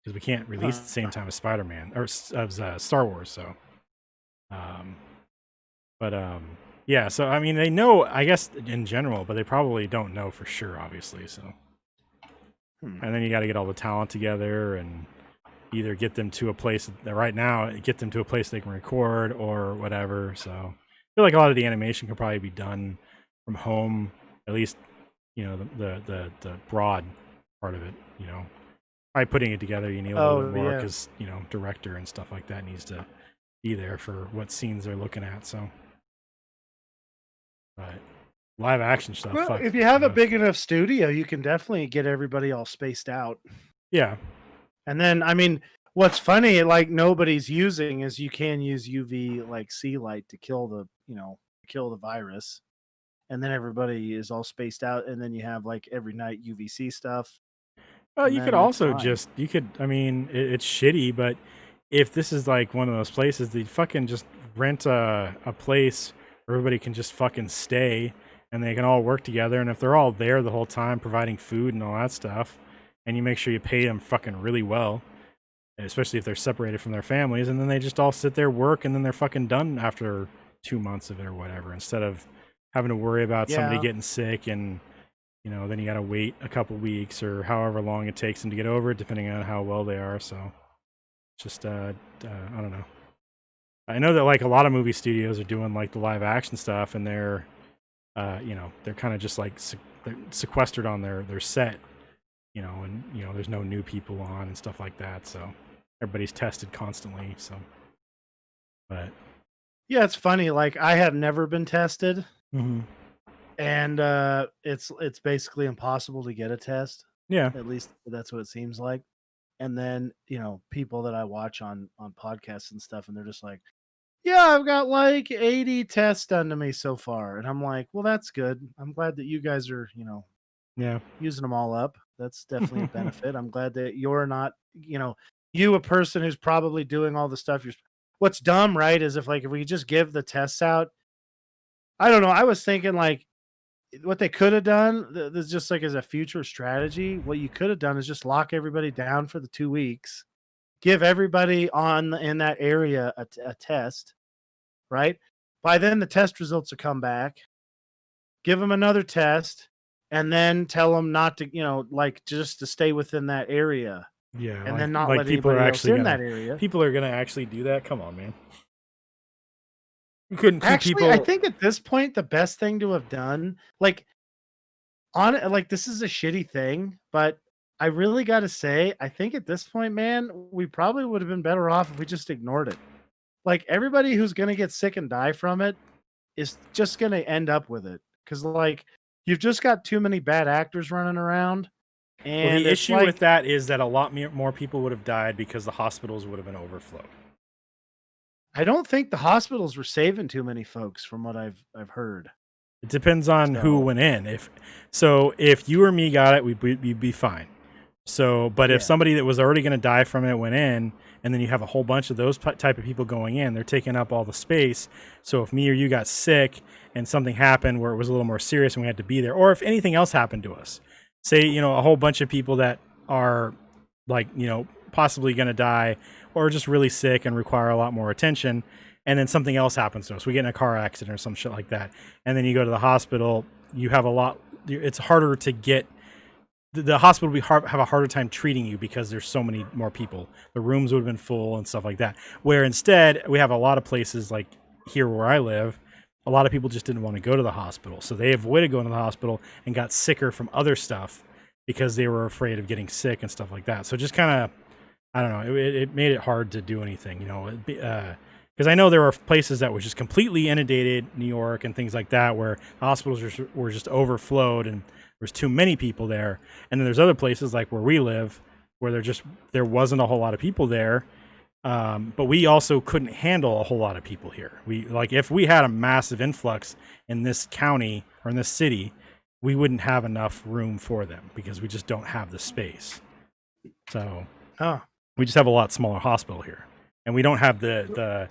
because we can't release at the same time as Spider-Man or Star Wars. So, yeah. So, I mean, they know, I guess, in general, but they probably don't know for sure, obviously. So, and then you got to get all the talent together and either get them to a place right now, get them to a place they can record or whatever. So, I feel like a lot of the animation can probably be done from home. At least, you know, the broad part of it, you know, by putting it together, you need a little bit more because, you know, director and stuff like that needs to be there for what scenes they're looking at. So, but live action stuff. Well, if you have a big enough studio, you can definitely get everybody all spaced out. Yeah. And then, I mean, what's funny, like nobody's using is you can use UV like C light to kill the virus. And then everybody is all spaced out, and then you have like every night UVC stuff. Well, you could also I mean, it's shitty, but if this is like one of those places, they fucking just rent a place where everybody can just fucking stay and they can all work together. And if they're all there the whole time providing food and all that stuff, and you make sure you pay them fucking really well, especially if they're separated from their families, and then they just all sit there, work, and then they're fucking done after 2 months of it or whatever, instead of having to worry about somebody getting sick and, you know, then you got to wait a couple weeks or however long it takes them to get over it, depending on how well they are. So just, I don't know. I know that like a lot of movie studios are doing like the live action stuff and they're, you know, they're kind of just like they're sequestered on their set, you know, and, you know, there's no new people on and stuff like that. So everybody's tested constantly. So, but yeah, it's funny. Like I have never been tested. Mm-hmm. And it's basically impossible to get a test. Yeah, at least that's what it seems like. And then, you know, people that I watch on podcasts and stuff, and they're just like, yeah, I've got like 80 tests done to me so far. And I'm like, well, that's good. I'm glad that you guys are, you know, using them all up. That's definitely a benefit. I'm glad that you're not, you, a person who's probably doing all the stuff what's dumb, right? Is if we just give the tests out. I don't know. I was thinking what they could have done, this just as a future strategy, what you could have done is just lock everybody down for the 2 weeks, give everybody in that area a test, right? By then the test results will come back, give them another test, and then tell them not to, just to stay within that area. Yeah, and then not let people are anybody else actually in gonna, that area. People are gonna actually do that. Come on, man. You couldn't keep Actually, people. I think at this point, the best thing to have done, this is a shitty thing, but I really got to say, I think at this point, man, we probably would have been better off if we just ignored it. Everybody who's going to get sick and die from it is just going to end up with it. Because, you've just got too many bad actors running around. And well, the issue with that is that a lot more people would have died because the hospitals would have been overflowed. I don't think the hospitals were saving too many folks from what I've heard. It depends on who went in. If you or me got it, we'd be fine. But if somebody that was already going to die from it went in, and then you have a whole bunch of those type of people going in, they're taking up all the space. So if me or you got sick and something happened where it was a little more serious and we had to be there, or if anything else happened to us, say, a whole bunch of people that are possibly going to die or just really sick and require a lot more attention, and then something else happens to us, we get in a car accident or some shit like that, and then you go to the hospital, you have it's harder to get, the hospital have a harder time treating you because there's so many more people. The rooms would have been full and stuff like that, where instead we have a lot of places like here where I live, a lot of people just didn't want to go to the hospital, so they avoided going to the hospital and got sicker from other stuff because they were afraid of getting sick and stuff like that. So just kind of, I don't know, it made it hard to do anything, because I know there were places that were just completely inundated, New York and things like that, where the hospitals were just overflowed and there's too many people there. And then there's other places like where we live where there wasn't a whole lot of people there. But we also couldn't handle a whole lot of people here. If we had a massive influx in this county or in this city, we wouldn't have enough room for them because we just don't have the space. So we just have a lot smaller hospital here, and we don't have the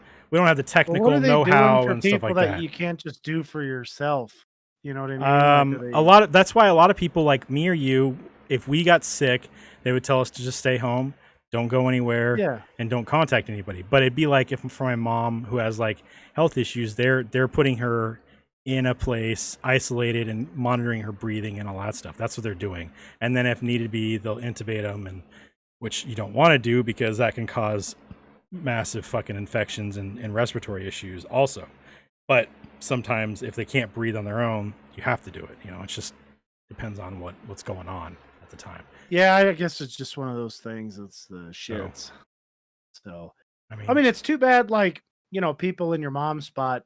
technical know-how and stuff like that. You can't just do for yourself. You know what I mean? That's why a lot of people like me or you, if we got sick, they would tell us to just stay home, don't go anywhere, and don't contact anybody. But it'd be like if for my mom who has health issues, they're putting her in a place isolated and monitoring her breathing and all that stuff. That's what they're doing. And then if needed be, they'll intubate them, and which you don't want to do because that can cause massive fucking infections and respiratory issues also. But sometimes if they can't breathe on their own, you have to do it. It just depends on what's going on at the time. Yeah, I guess it's just one of those things. It's the shits. So I mean, it's too bad. People in your mom's spot,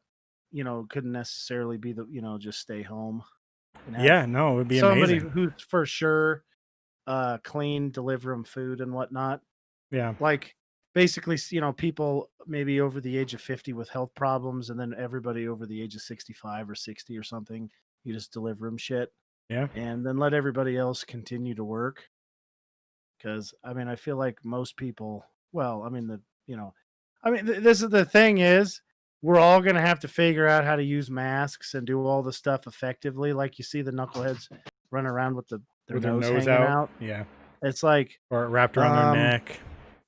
couldn't necessarily be just stay home. Yeah, no, it would be somebody amazing. who's for sure clean, deliver them food and whatnot. Yeah, basically, people maybe over the age of 50 with health problems, and then everybody over the age of 65 or 60 or something, you just deliver them shit. Yeah, and then let everybody else continue to work. Because I feel like most people, this is the thing is, we're all gonna have to figure out how to use masks and do all the stuff effectively. Like you see the knuckleheads run around with their nose hanging out. Yeah, it's or wrapped around their neck.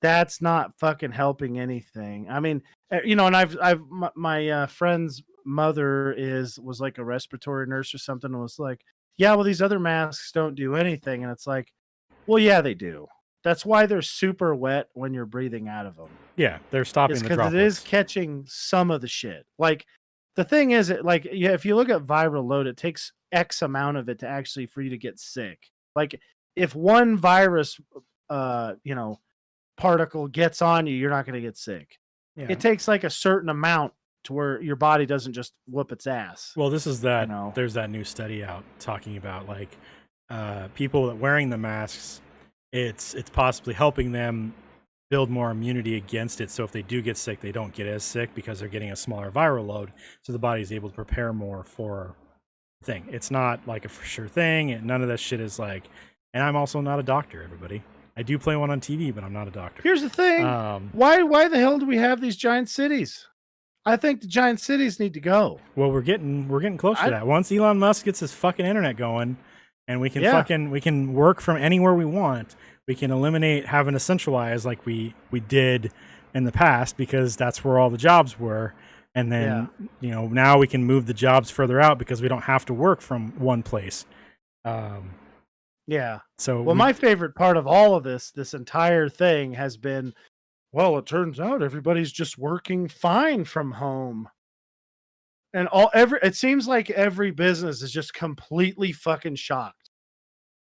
That's not fucking helping anything. And my friend's mother was like a respiratory nurse or something, and was like, yeah, well, these other masks don't do anything. And it's like, well, yeah, they do. That's why they're super wet when you're breathing out of them. Yeah, they're stopping the droplets. Because it is catching some of the shit. The thing is, if you look at viral load, it takes X amount of it to actually for you to get sick. If one virus, particle gets on you, you're not going to get sick. Yeah. It takes a certain amount to where your body doesn't just whoop its ass. Well, this is that there's that new study out talking about people that wearing the masks, it's possibly helping them build more immunity against it. So if they do get sick, they don't get as sick because they're getting a smaller viral load. So the body's able to prepare more for the thing. It's not a for sure thing. And none of that shit is And I'm also not a doctor, everybody. I do play one on TV, but I'm not a doctor. Here's the thing. Why the hell do we have these giant cities? I think the giant cities need to go. Well, we're getting close to that. Once Elon Musk gets his fucking internet going, and we can work from anywhere we want, we can eliminate having to centralize like we did in the past, because that's where all the jobs were. And then now we can move the jobs further out because we don't have to work from one place. So my favorite part of all of this entire thing has been, well, it turns out everybody's just working fine from home. And it seems like every business is just completely fucking shocked.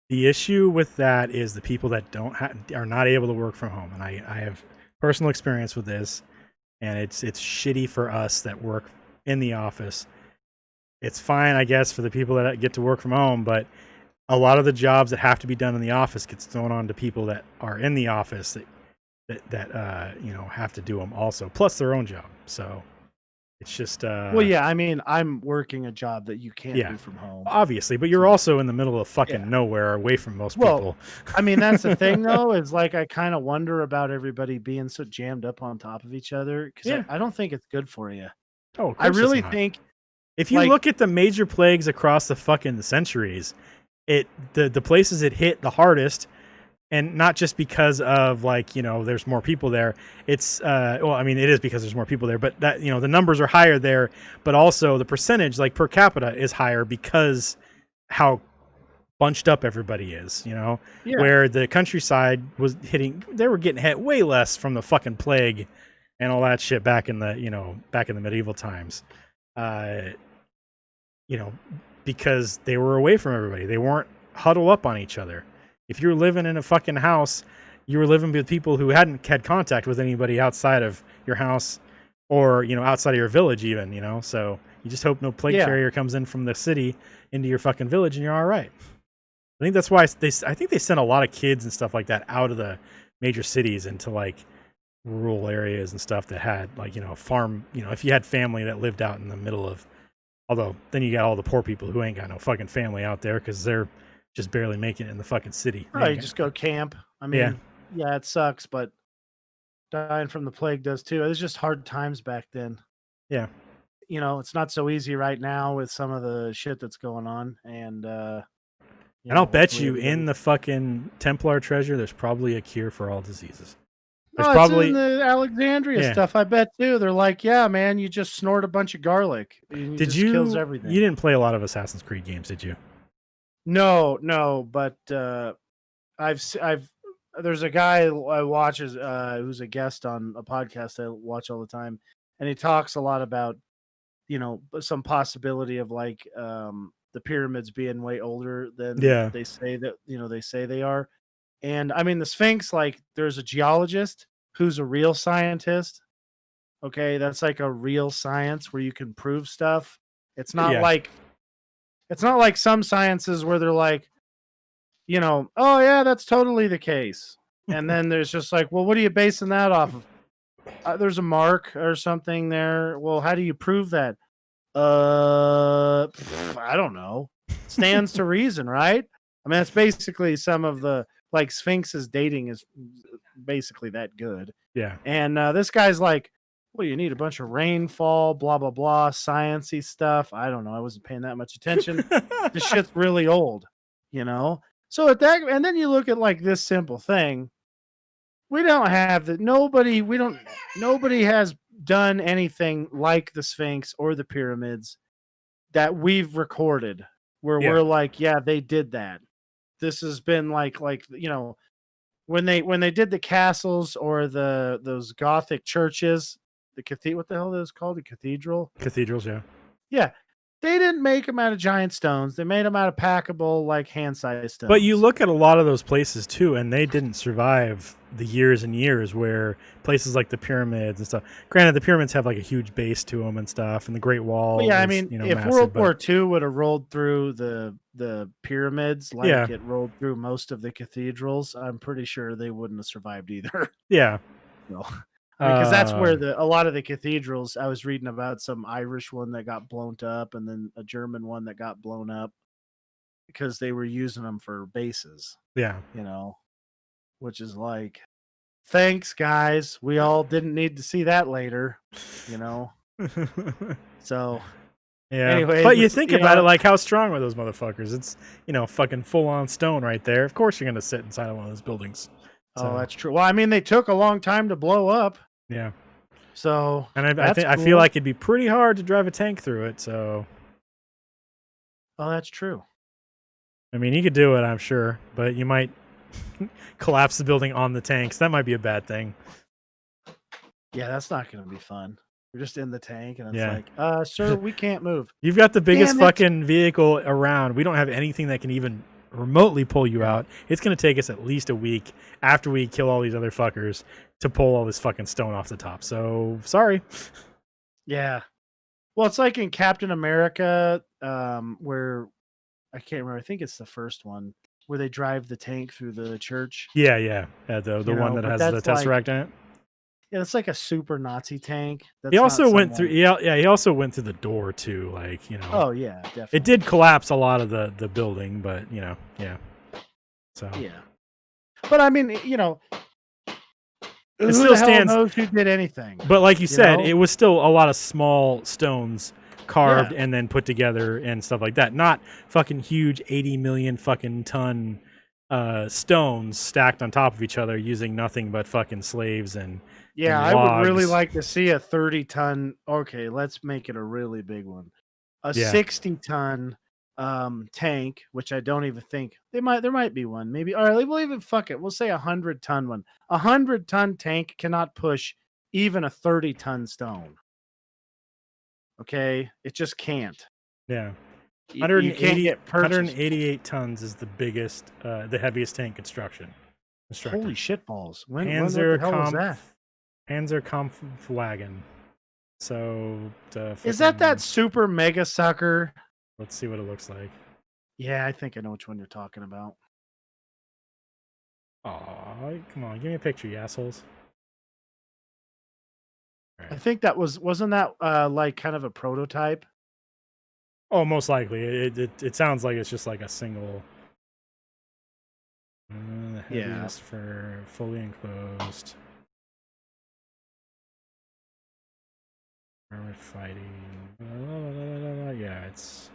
The issue with that is the people that are not able to work from home. And I have personal experience with this, and it's shitty for us that work in the office. It's fine, I guess, for the people that get to work from home, but a lot of the jobs that have to be done in the office gets thrown on to people that are in the office that have to do them also, plus their own job. So it's just I mean, I'm working a job that you can't do from home, obviously, but you're also in the middle of fucking nowhere, away from most people. I mean, that's the thing though, is like I kind of wonder about everybody being so jammed up on top of each other, because I don't think it's good for you. Oh, I really think if you look at the major plagues across the fucking centuries, the places it hit the hardest, and not just because of there's more people there. It's it is because there's more people there, but that the numbers are higher there, but also the percentage per capita is higher because how bunched up everybody is, where the countryside was they were getting hit way less from the fucking plague and all that shit back in the medieval times. Because they were away from everybody. They weren't huddled up on each other. If you're living in a fucking house, you were living with people who hadn't had contact with anybody outside of your house or, outside of your village even, so you just hope no plague carrier comes in from the city into your fucking village and you're all right. I think that's why I think they sent a lot of kids and stuff like that out of the major cities into rural areas and stuff that had farm, if you had family that lived out in the middle of, although then you got all the poor people who ain't got no fucking family out there because they're just barely making it in the fucking city. Oh, you just go camp. I mean, yeah, it sucks, but dying from the plague does too. It was just hard times back then. Yeah. It's not so easy right now with some of the shit that's going on. And I'll bet you in the fucking Templar treasure, there's probably a cure for all diseases. There's probably in the Alexandria stuff, I bet too. They're like, yeah, man, you just snort a bunch of garlic. Kills everything. You didn't play a lot of Assassin's Creed games, did you? No, but there's a guy I watch who's a guest on a podcast I watch all the time, and he talks a lot about some possibility of the pyramids being way older than they say they are. And I mean, the Sphinx, there's a geologist who's a real scientist. Okay, that's a real science where you can prove stuff. It's not like some sciences where they're oh yeah, that's totally the case. And then there's just well, what are you basing that off of? There's a mark or something there. Well, how do you prove that? I don't know. Stands to reason, right? I mean, that's basically some of the Sphinx's dating is basically that good. Yeah. And this guy's well, you need a bunch of rainfall, blah, blah, blah, science-y stuff. I don't know. I wasn't paying that much attention. This shit's really old, So at that, and then you look at this simple thing. We don't have nobody has done anything like the Sphinx or the pyramids that we've recorded where we're yeah, they did that. This has been when they did the castles or those Gothic churches, the cathedral, what the hell is it called? The cathedral? Cathedrals, yeah. Yeah. They didn't make them out of giant stones. They made them out of packable, hand-sized stones. But you look at a lot of those places, too, and they didn't survive the years and years where places like the pyramids and stuff. Granted, the pyramids have, a huge base to them and stuff, and the Great Wall well, yeah, is, I mean, if massive, World War II would have rolled through the pyramids it rolled through most of the cathedrals, I'm pretty sure they wouldn't have survived either. Yeah. Because that's where a lot of the cathedrals, I was reading about some Irish one that got blown up and then a German one that got blown up because they were using them for bases, Yeah. which is like, thanks guys. We all didn't need to see that later, So Yeah. anyways, But you think about it, like, how strong were those motherfuckers? It's, fucking full on stone right there. Of course you're going to sit inside of one of those buildings. Oh, that's true. Well, I mean, they took a long time to blow up. Yeah. So And I feel like it'd be pretty hard to drive a tank through it. So. Oh, that's true. I mean, you could do it, I'm sure, but you might collapse the building on the tanks. That might be a bad thing. Yeah, that's not going to be fun. You're just in the tank, and it's Yeah. like, sir, we can't move. You've got the biggest fucking vehicle around. We don't have anything that can even remotely pull you out. It's going to take us at least a week after we kill all these other fuckers to pull all this fucking stone off the top. So, sorry. Yeah. Well, it's like in Captain America, where I can't remember. I think it's the first one where they drive the tank through the church. Yeah. The one that has the Tesseract in it. Yeah, it's like a super Nazi tank. He also went through. He also went through the door too. Like, Oh yeah, definitely. It did collapse a lot of the building, but yeah. So yeah. But I mean, it who still the hell stands. knows who did anything? But like you said, it was still a lot of small stones carved Yeah. and then put together and stuff like that. Not fucking huge 80 million fucking ton stones stacked on top of each other using nothing but fucking slaves and. Yeah, and I would really logs. like to see a 30-ton. Okay, let's make it a really big one. A Yeah. 60-ton tank, which I don't even think there might be one. Maybe, all right, we'll even fuck it. We'll say 100-ton one. 100-ton tank cannot push even a 30-ton stone. Okay, it just can't. Yeah. You can't get purchased. 188 tons is the biggest, the heaviest tank constructed. Holy shitballs! When what the hell was that? Panzerkampfwagen. So is that super mega sucker? Let's see what it looks like. Yeah, I think I know which one you're talking about. Aw, come on, give me a picture, you assholes. Right. I think that wasn't that like kind of a prototype? Oh, most likely. It sounds like it's just like a single. The heaviest for fully enclosed. Armored fighting. Yeah, it's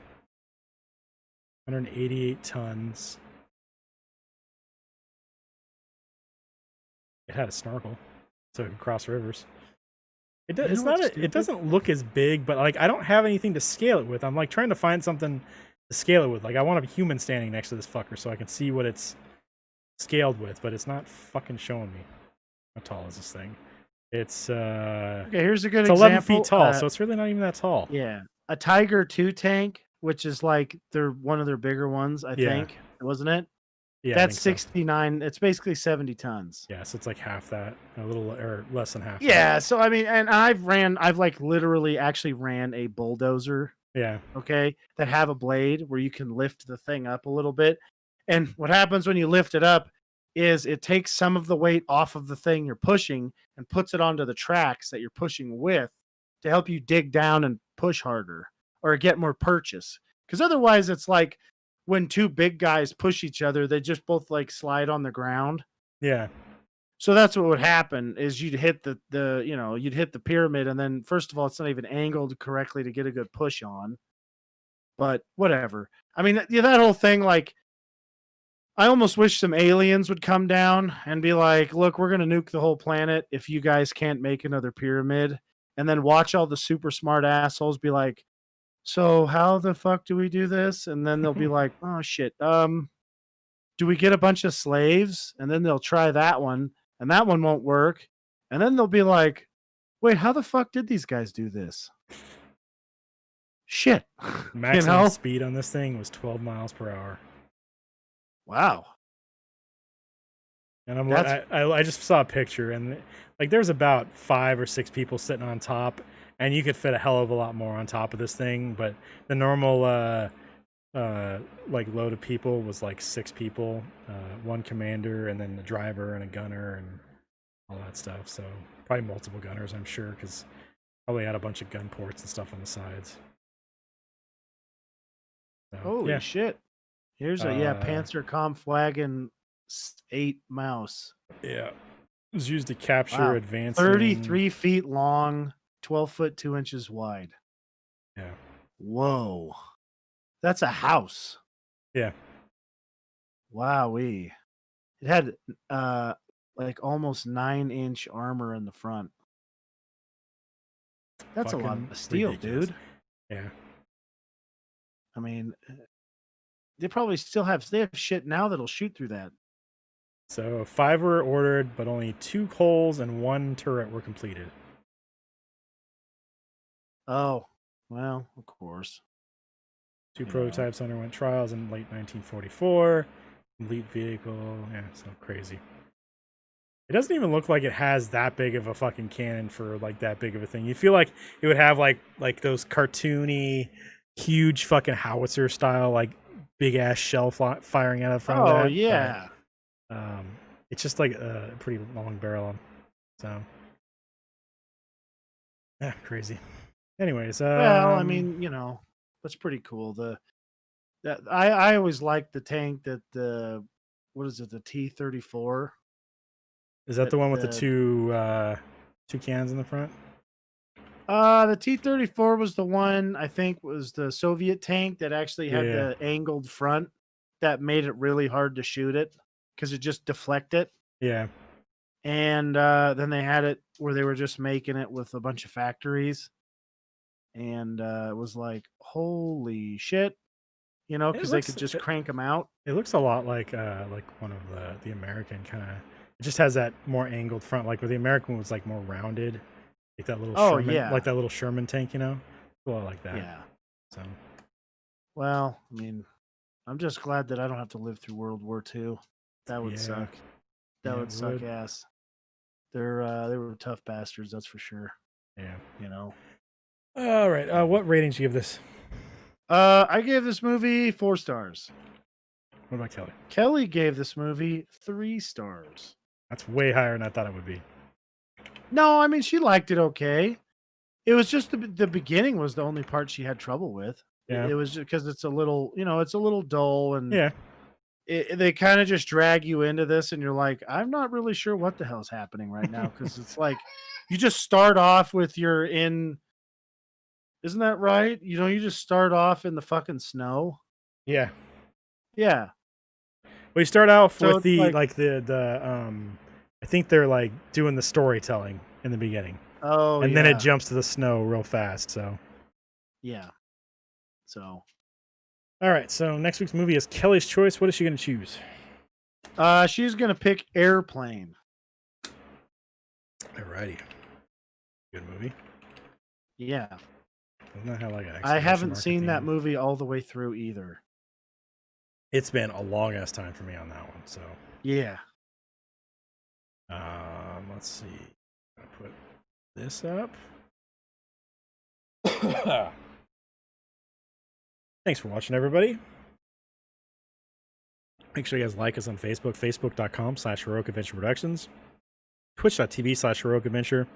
188 tons. It had a snorkel, so it could cross rivers. It doesn't look as big, but like I don't have anything to scale it with. I'm like trying to find something to scale it with. Like I want a human standing next to this fucker so I can see what it's scaled with, but it's not fucking showing me. How tall is this thing? It's okay, here's a good it's example. 11 feet tall, so it's really not even that tall. Yeah. A Tiger 2 tank, which is like one of their bigger ones, I think. Wasn't it? Yeah. That's 69. It's basically 70 tons. Yeah, so it's like half that, a little or less than half. Yeah, that. so I mean, and I've like literally actually ran a bulldozer. Yeah. Okay, that have a blade where you can lift the thing up a little bit. And what happens when you lift it up is it takes some of the weight off of the thing you're pushing and puts it onto the tracks that you're pushing with to help you dig down and push harder or get more purchase. Because otherwise it's like when two big guys push each other, they just both like slide on the ground. Yeah. So that's what would happen is you'd hit you'd hit the pyramid, and then first of all, it's not even angled correctly to get a good push on. But whatever. I mean, that whole thing, like, I almost wish some aliens would come down and be like, look, we're going to nuke the whole planet if you guys can't make another pyramid. And then watch all the super smart assholes be like, so how the fuck do we do this? And then they'll be like, oh, shit. Do we get a bunch of slaves? And then they'll try that one, and that one won't work. And then they'll be like, wait, how the fuck did these guys do this? Shit. Maximum speed on this thing was 12 miles per hour. Wow. And I just saw a picture, and like there's about 5 or 6 people sitting on top, and you could fit a hell of a lot more on top of this thing. But the normal like load of people was like 6 people, 1 commander, and then the driver and a gunner and all that stuff. So probably multiple gunners, I'm sure, because probably had a bunch of gun ports and stuff on the sides. So, holy shit. Here's a Panzer Kampfwagen 8 Maus. Yeah. It was used to capture Wow. advancing. 33 feet long, 12 foot 2 inches wide. Yeah. Whoa. That's a house. Yeah. Wowee. It had like almost 9-inch armor in the front. That's a lot Fucking of steel, ridiculous. dude. Yeah. I mean, they probably still have shit now that'll shoot through that. So 5 were ordered, but only 2 hulls and 1 turret were completed. Oh, well, of course. 2 prototypes underwent trials in late 1944. Complete vehicle. Yeah, so crazy. It doesn't even look like it has that big of a fucking cannon for like that big of a thing. You feel like it would have like those cartoony, huge fucking howitzer style, like big ass shell firing out of front of that. Oh yeah. But, it's just like a pretty long barrel. So yeah, crazy. Anyways, Well, I mean, that's pretty cool. I always liked the tank that the what is it, the T-34? is that the one with the two cannons in the front? The T-34 was the one I think was the Soviet tank that actually had Yeah. the angled front that made it really hard to shoot it because it just deflected. Yeah. And then they had it where they were just making it with a bunch of factories. And it was like, holy shit, because they could just crank them out. It looks a lot like one of the American kind of. It just has that more angled front, like where the American was like more rounded, like that little Sherman, like that little Sherman tank, a lot like that. Yeah. So. Well, I mean, I'm just glad that I don't have to live through World War II. That would suck. That would suck ass. They were tough bastards, that's for sure. Yeah. All right. What ratings do you give this? I gave this movie 4 stars. What about Kelly? Kelly gave this movie 3 stars. That's way higher than I thought it would be. No, I mean, she liked it okay. It was just the beginning was the only part she had trouble with. Yeah. It was because it's a little, it's a little dull, and yeah, they kind of just drag you into this, and you're like, I'm not really sure what the hell's happening right now, because it's like you just start off with isn't that right? You just start off in the fucking snow. Yeah. Yeah. We start out So with it's I think they're like doing the storytelling in the beginning. Oh, and then it jumps to the snow real fast. So yeah. So all right. So next week's movie is Kelly's choice. What is she going to choose? She's going to pick Airplane. Alrighty. Good movie. Yeah. Doesn't that have like an I haven't seen that movie all the way through either. It's been a long ass time for me on that one. So yeah. Let's see. I'm gonna put this up. Thanks for watching, everybody. Make sure you guys like us on Facebook, facebook.com/Heroic Adventure Productions, twitch.tv/Heroic Adventure,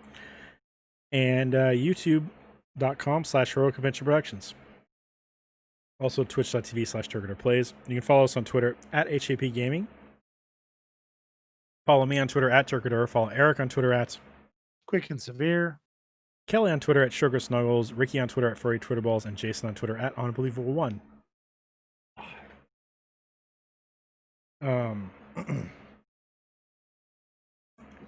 and youtube.com/Heroic Adventure Productions. Also, twitch.tv/Turgeter You can follow us on Twitter @HAP Gaming. Follow me on Twitter @Turgeter. Follow Eric on Twitter Quick and Severe. Kelly on Twitter @Sugar Snuggles. Ricky on Twitter @Furry Twitterballs. And Jason on Twitter @Unbelievable1.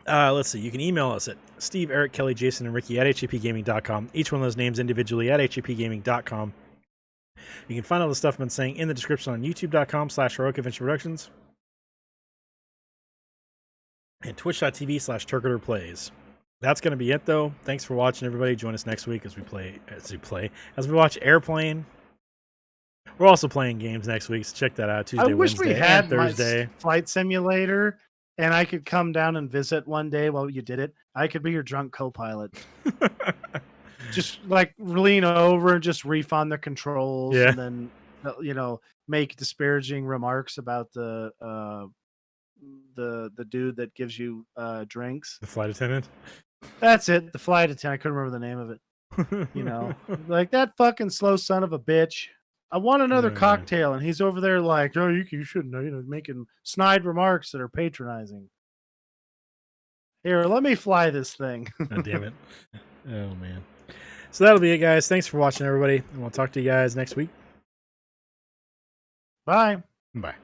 Let's see. You can email us at Steve, Eric, Kelly, Jason, and Ricky @HAPgaming.com. Each one of those names individually @HAPgaming.com. You can find all the stuff I've been saying in the description on youtube.com/Heroic Adventure Productions and twitch.tv/TurgeterPlays. That's going to be it, though. Thanks for watching, everybody. Join us next week as we watch Airplane. We're also playing games next week, so check that out. Tuesday, I wish Wednesday, we had and Thursday. Flight Simulator, and I could come down and visit one day while you did it. I could be your drunk co-pilot. Just like lean over and just reef on the controls, and then make disparaging remarks about the dude that gives you drinks. The flight attendant. That's it. The flight attendant. I couldn't remember the name of it. Like that fucking slow son of a bitch. I want another Yeah. cocktail, and he's over there like, oh, you shouldn't know, making snide remarks that are patronizing. Here, let me fly this thing. God damn it. Oh, man. So that'll be it, guys. Thanks for watching, everybody. And we'll talk to you guys next week. Bye. Bye.